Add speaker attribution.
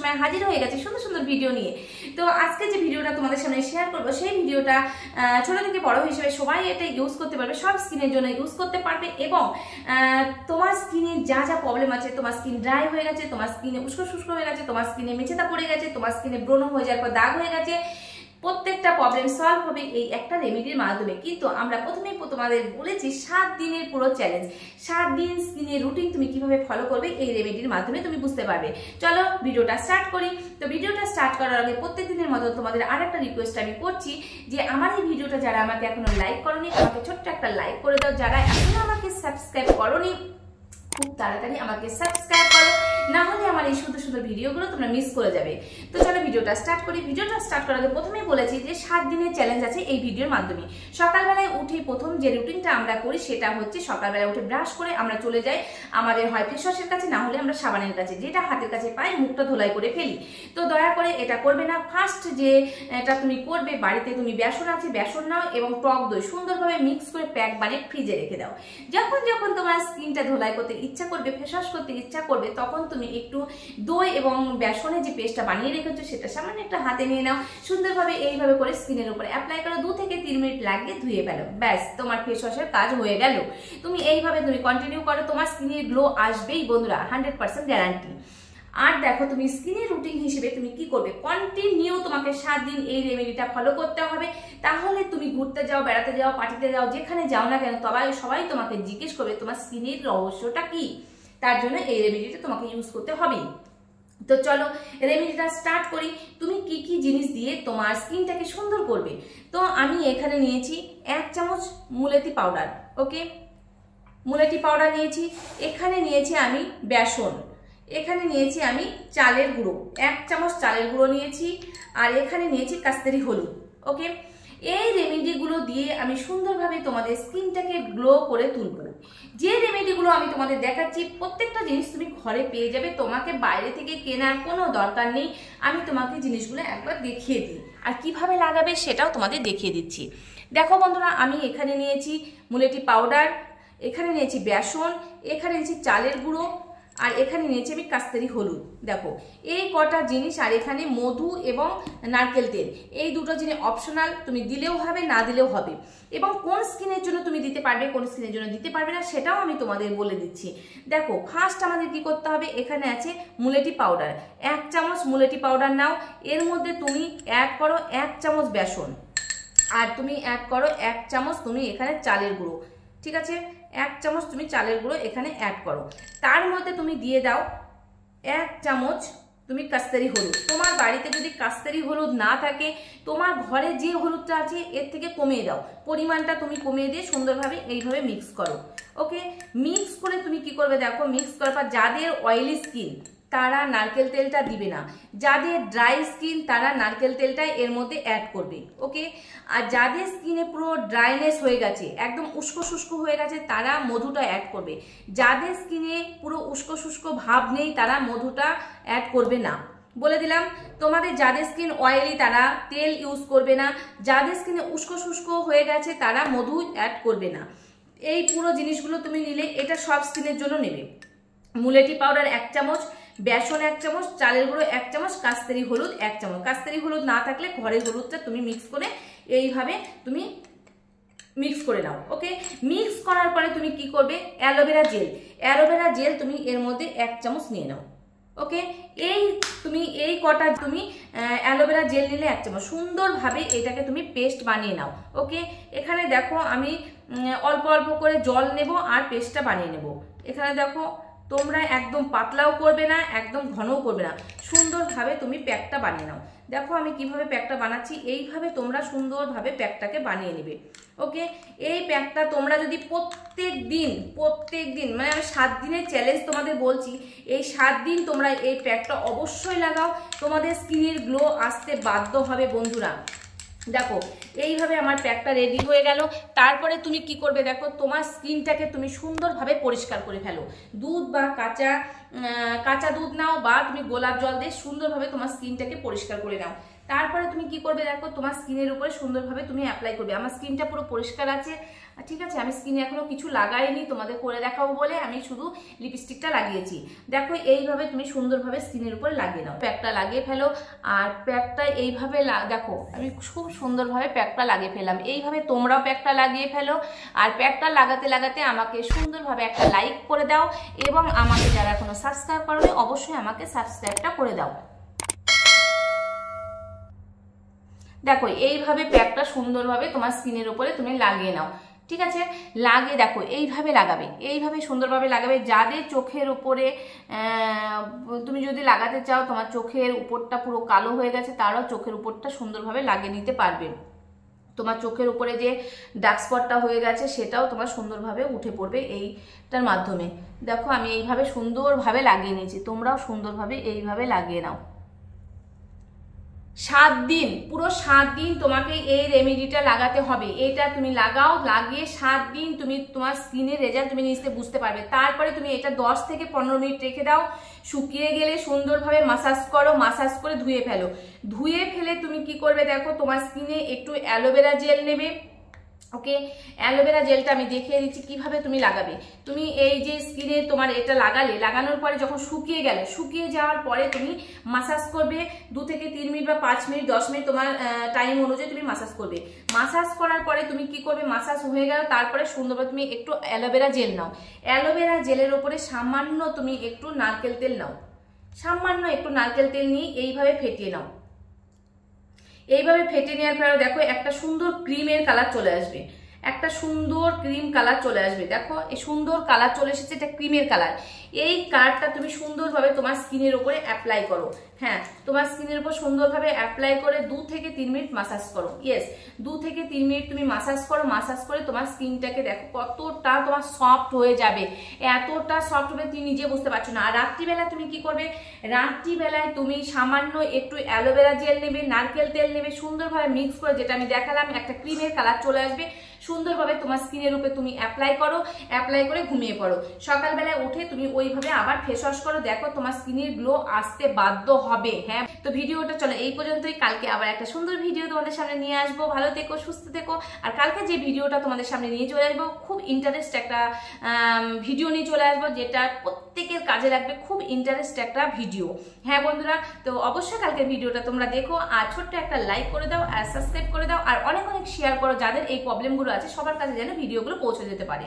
Speaker 1: সবসময় হাজির হয়ে গেছে সুন্দর সুন্দর ভিডিও নিয়ে। তো আজকে যে ভিডিওটা তোমাদের সামনে শেয়ার করবো সেই ভিডিওটা ছোট থেকে বড় হিসেবে সবাই এটা ইউজ করতে পারবে, সব স্কিনের জন্য ইউজ করতে পারবে। এবং তোমার স্কিনে যা যা প্রবলেম আছে, তোমার স্কিন ড্রাই হয়ে গেছে, তোমার স্কিনে উস্কো শুষ্ক হয়ে গেছে, তোমার স্কিনে মেচেদা পড়ে গেছে, তোমার স্কিনে ব্রণ হয়ে যাওয়ার পর দাগ হয়ে গেছে, প্রত্যেকটা প্রবলেম সলভ হবে এই একটা রেমেডির মাধ্যমে। কিন্তু আমরা প্রথমেই তোমাদের বলেছি 7 দিনের পুরো চ্যালেঞ্জ, 7 দিন স্কিনের রুটিন তুমি কিভাবে ফলো করবে এই রেমেডির মাধ্যমে তুমি বুঝতে পারবে। চলো ভিডিওটা স্টার্ট করি। তো ভিডিওটা স্টার্ট করার আগে প্রত্যেক দিনের মতো তোমাদের আরেকটা রিকোয়েস্ট আমি করছি যে আমার এই ভিডিওটা যারা আমাকে এখনো লাইক করোনি, আমাকে ছোট্ট একটা লাইক করে দাও। যারা এখনো আমাকে সাবস্ক্রাইব করোনি খুব তাড়াতাড়ি আমাকে সাবস্ক্রাইব করো, না হলে আমার এই সুন্দর সুন্দর ভিডিওগুলো তোমরা মিস করে যাবে। তো চলো ভিডিওটা স্টার্ট করি। ভিডিওটা স্টার্ট করার আগে প্রথমেই বলেছি যে 7 দিনের চ্যালেঞ্জ আছে এই ভিডিওর মাধ্যমে। সকালবেলায় উঠে প্রথম যে রুটিনটা আমরা করি সেটা হচ্ছে সকালবেলায় উঠে ব্রাশ করে আমরা চলে যাই আমাদের হয় ফেস ওয়াশের কাছে, না হলে আমরা সাবানের কাছে, যেটা হাতের কাছে পাই মুখটা ধোলাই করে ফেলি। তো দয়া করে এটা করবে না। ফার্স্ট যে এটা তুমি করবে, বাড়িতে তুমি বেসন আছে বেসন নাও এবং টক দই সুন্দরভাবে মিক্স করে প্যাক বানিয়ে ফ্রিজে রেখে দাও। যখন যখন তোমার স্কিনটা ধোলাই করতে ইচ্ছা করবে, ফেস ওয়াশ করতে ইচ্ছা করবে, তখন তুমি একটু দই এবং বেসনের যে পেস্টটা বানিয়ে রেখেছো সেটা সামান্য একটা হাতে নিয়ে নাও, সুন্দরভাবে এইভাবে করে স্কিনের উপরে অ্যাপ্লাই করো, 2 থেকে 3 মিনিট লাগিয়ে ধুয়ে ফেলো, ব্যাস তোমার ফেস ওয়াশের কাজ হয়ে গেল। তুমি এইভাবে তুমি কন্টিনিউ করো, তোমার স্কিনের গ্লো আসবেই বন্ধুরা, 100% গ্যারান্টি। আর দেখো তুমি স্কিনের রুটিন হিসেবে তুমি কি করবে, কন্টিনিউ তোমাকে 7 দিন এই রেমেডিটা ফলো করতে হবে। তাহলে তুমি ঘুরতে যাও, বেড়াতে যাও, পার্টিতে যাও, যেখানে যাও না কেন সবাই তোমাকে জিজ্ঞেস করবে তোমার স্কিনের রহস্যটা কি। তার জন্য এই রেমেডিটা তোমাকে ইউজ করতে হবে। তো চলো রেমেডিটা স্টার্ট করি। তুমি কি কি জিনিস দিয়ে তোমার স্কিনটাকে সুন্দর করবে। তো আমি এখানে নিয়েছি 1 চামচ মুলেতি পাউডার, ওকে, মুলেতি পাউডার নিয়েছি। এখানে নিয়েছি আমি বেসন, এখানে নিয়েছি আমি চালের গুঁড়ো, 1 চামচ চালের গুঁড়ো নিয়েছি। আর এখানে নিয়েছি কাস্তুরি হলুদ, ওকে। এই রেমেডিগুলো দিয়ে আমি সুন্দরভাবে তোমাদের স্কিনটাকে গ্লো করে তুলবো। যে রেমেডিগুলো আমি তোমাদের দেখাচ্ছি প্রত্যেকটা জিনিস তুমি ঘরে পেয়ে যাবে, তোমাকে বাইরে থেকে কেনার কোনো দরকার নেই। আমি তোমাকে জিনিসগুলো একবার দেখিয়ে দিই আর কিভাবে লাগাবে সেটাও তোমাদের দেখিয়ে দিচ্ছি। দেখো বন্ধুরা, আমি এখানে নিয়েছি মুলেটি পাউডার, এখানে নিয়েছি বেসন, এখানে নিয়েছি চালের গুঁড়ো, আর এখানে নিয়েছি আমি কাস্তুরি হলুদ। দেখো এই কটা জিনিস, আর এখানে মধু এবং নারকেল তেল। এই দুটো জিনিস অপশনাল, তুমি দিলেও হবে না দিলেও হবে। এবং কোন স্কিনের জন্য তুমি দিতে পারবে, কোন স্কিনের জন্য দিতে পারবে না সেটাও আমি তোমাদের বলে দিচ্ছি। দেখো ফার্স্ট আমাদের কি করতে হবে, এখানে আছে মুলেটি পাউডার, 1 চামচ মুলেটি পাউডার নাও। এর মধ্যে তুমি অ্যাড করো 1 চামচ বেসন, আর তুমি অ্যাড করো 1 চামচ তুমি এখানে চালের গুঁড়ো, ঠিক আছে। 1 চামচ তুমি চালের গুঁড়ো এখানে অ্যাড করো। তার মধ্যে তুমি দিয়ে দাও 1 চামচ তুমি কাস্তুরি হলুদ। তোমার বাড়িতে যদি কাস্তুরি হলুদ না থাকে, তোমার ঘরে যে হলুদটা আছে এর থেকে কমিয়ে দাও, পরিমাণটা তুমি কমিয়ে দিয়ে সুন্দরভাবে এইভাবে মিক্স করো, ওকে। মিক্স করে তুমি কি করবে, দেখো মিক্স করার পর যাদের অয়েলি স্কিন তারা নারকেল তেলটা দিবে না, যাদের ড্রাই স্কিন তারা নারকেল তেলটা এর মধ্যে অ্যাড করবে, ওকে। আর যাদের স্কিনে পুরো ড্রাইনেস হয়ে গেছে, একদম উস্কো শুষ্ক হয়ে গেছে, তারা মধুটা অ্যাড করবে। যাদের স্কিনে পুরো উস্কো শুষ্ক ভাব নেই তারা মধুটা অ্যাড করবে না, বলে দিলাম। তোমাদের যাদের স্কিন অয়েলি তারা তেল ইউজ করবে না, যাদের স্কিনে উস্কো শুষ্ক হয়ে গেছে তারা মধু অ্যাড করবে না। এই পুরো জিনিসগুলো তুমি নিলে এটা সব স্কিনের জন্য নেবে। মুলেটি পাউডার 1 চামচ, বেসন 1 চামচ, চালের গুঁড়ো 1 চামচ, কাস্তুরি হলুদ 1 চামচ। কাস্তুরি হলুদ না থাকলে ঘরের হলুদটা তুমি মিক্স করে এইভাবে তুমি মিক্স করে নাও, ওকে। মিক্স করার পরে তুমি কি করবে, অ্যালোভেরা জেল, অ্যালোভেরা জেল তুমি এর মধ্যে 1 চামচ নিয়ে নাও, ওকে। এই কটা তুমি অ্যালোভেরা জেল নিলে 1 চামচ, সুন্দরভাবে এটাকে তুমি পেস্ট বানিয়ে নাও, ওকে। এখানে দেখো আমি অল্প অল্প করে জল নেব আর পেস্টটা বানিয়ে নেব। এখানে দেখো তোমরা একদম পাতলাও করবে না, একদম ঘনও করবে না, সুন্দরভাবে তুমি প্যাকটা বানিয়ে নাও। দেখো আমি কিভাবে প্যাকটা বানাচ্ছি, এইভাবে তোমরা সুন্দরভাবে প্যাকটাকে বানিয়ে নেবে, ওকে। এই প্যাকটা তোমরা যদি প্রত্যেক দিন মানে আমি 7 দিনের চ্যালেঞ্জ তোমাদের বলছি, এই 7 দিন তোমরা এই প্যাকটা অবশ্যই লাগাও, তোমাদের স্কিনের গ্লো আসতে বাধ্য হবে বন্ধুরা। দেখো এইভাবে আমার প্যাকটা রেডি হয়ে গেল। তারপরে তুমি কি করবে, দেখো তোমার স্কিনটাকে তুমি সুন্দরভাবে পরিষ্কার করে ফেলো। দুধ বা কাঁচা দুধ নাও বা তুমি গোলাপ জল দিয়ে সুন্দরভাবে তোমার স্কিনটাকে পরিষ্কার করে নাও। তারপরে তুমি কি করবে দেখো, তোমার স্কিনের উপরে সুন্দরভাবে তুমি অ্যাপ্লাই করবে। আমার স্কিনটা পুরো পরিষ্কার আছে, ঠিক আছে, আমি স্কিনে এখনো কিছু লাগাইনি, তোমাদের করে দেখাবো বলে আমি শুধু লিপস্টিকটা লাগিয়েছি। দেখো এইভাবে তুমি সুন্দরভাবে স্কিনের উপরে লাগিয়ে নাও, প্যাকটা লাগিয়ে ফেলো। আর প্যাকটা এইভাবে দেখো আমি খুব সুন্দরভাবে প্যাকটা লাগিয়ে ফেললাম। এইভাবে তোমরাও প্যাকটা লাগিয়ে ফেলো। আর প্যাকটা লাগাতে লাগাতে আমাকে সুন্দরভাবে একটা লাইক করে দাও, এবং আমাকে যারা এখনো সাবস্ক্রাইব করোনি অবশ্যই আমাকে সাবস্ক্রাইবটা করে দাও। দেখো এইভাবে প্যাকটা সুন্দরভাবে তোমার স্কিনের উপরে তুমি লাগিয়ে নাও, ঠিক আছে। লাগিয়ে দেখো এইভাবে লাগাবে, এইভাবে সুন্দরভাবে লাগাবে। যাদের চোখের উপরে তুমি যদি লাগাতে চাও, তোমার চোখের উপরটা পুরো কালো হয়ে গেছে, তারাও চোখের উপরটা সুন্দরভাবে লাগিয়ে নিতে পারবে। তোমার চোখের উপরে যে ডার্ক স্পটটা হয়ে গেছে সেটাও তোমার সুন্দরভাবে উঠে পড়বে এইটার মাধ্যমে। দেখো আমি এইভাবে সুন্দরভাবে লাগিয়ে নিয়েছি, তোমরাও সুন্দরভাবে এইভাবে লাগিয়ে নাও। 7 দিন, পুরো 7 দিন তোমাকে এই রেমেডিটা লাগাতে হবে। এটা তুমি লাগাও, লাগিয়ে 7 দিন তুমি তোমার স্কিনের রেজাল্ট তুমি নিজে বুঝতে পারবে। তারপরে তুমি এটা 10 থেকে 15 মিনিট রেখে দাও। শুকিয়ে গেলে সুন্দরভাবে মাসাজ করো, মাসাজ করে ধুয়ে ফেলো। ধুয়ে ফেলে তুমি কি করবে দেখো, তোমার স্কিনে একটু অ্যালোভেরা জেল নেবে, ওকে। অ্যালোভেরা জেলটা আমি দেখিয়ে দিচ্ছি কিভাবে তুমি লাগাবে। তুমি এই যে স্কিনে তোমার এটা লাগানোর পরে যখন শুকিয়ে গেল, শুকিয়ে যাওয়ার পরে তুমি মাসাজ করবে 2 থেকে 3 মিনিট বা 5 মিনিট 10 মিনিট তোমার টাইম অনুযায়ী তুমি মাসাজ করবে। মাসাজ করার পরে তুমি কি করবে, মাসাজ হয়ে গেল তারপরে সুন্দরভাবে তুমি একটু অ্যালোভেরা জেল নাও। অ্যালোভেরা জেলের উপরে সামান্য তুমি একটু নারকেল তেল নাও, সামান্য একটু নারকেল তেল নিয়ে এইভাবে ফেটিয়ে নাও। এইভাবে ফেটে নেওয়ার পরে দেখো একটা সুন্দর ক্রিমের কালার চলে আসবে, একটা সুন্দর ক্রিম কালার চলে আসবে। দেখো এই সুন্দর কালার চলে এসেছে, এটা ক্রিমের কালার। এই কালারটা তুমি সুন্দরভাবে তোমার স্কিনের উপরে অ্যাপ্লাই করো। হ্যাঁ, তোমার স্কিনের উপর সুন্দরভাবে অ্যাপ্লাই করে 2 থেকে 3 মিনিট মাসাজ করো। ইয়েস, 2 থেকে 3 মিনিট তুমি মাসাজ করো। মাসাজ করে তোমার স্কিনটাকে দেখো কতটা তোমার সফট হয়ে যাবে, এতটা সফট হবে তুমি নিজে বুঝতে পারছো না। আর রাত্রিবেলা তুমি কি করবে, রাত্রিবেলায় তুমি সামান্য একটু অ্যালোভেরা জেল নেবে, নারকেল তেল নেবে, সুন্দরভাবে মিক্স করে, যেটা আমি দেখালাম, একটা ক্রিমের কালার চলে আসবে। সুন্দরভাবে তোমার স্কিনের উপরে তুমি অ্যাপ্লাই করো, অ্যাপ্লাই করে ঘুমিয়ে পড়ো। সকালবেলায় উঠে তুমি ওইভাবে আবার ফেস ওয়াশ করো, দেখো তোমার স্কিনের গ্লো আসতে বাধ্য হবে। হ্যাঁ, তো ভিডিওটা চলো এই পর্যন্তই। কালকে আবার একটা সুন্দর ভিডিও তোমাদের সামনে নিয়ে আসবো। ভালো থেকো, সুস্থ থেকো। আর কালকে যে ভিডিওটা তোমাদের সামনে নিয়ে চলে আসবো, খুব ইন্টারেস্ট একটা ভিডিও নিয়ে চলে আসবো, যেটা প্রত্যেকের কাজে লাগবে, খুব ইন্টারেস্ট একটা ভিডিও। হ্যাঁ বন্ধুরা, তো অবশ্যই কালকে ভিডিওটা তোমরা দেখো, আর ছোট্ট একটা লাইক করে দাও, আর সাবস্ক্রাইব করে দাও, আর অনেক অনেক শেয়ার করো, যাদের এই প্রবলেমগুলো আছে সবার কাছে যেন ভিডিওগুলো পৌঁছে যেতে পারে।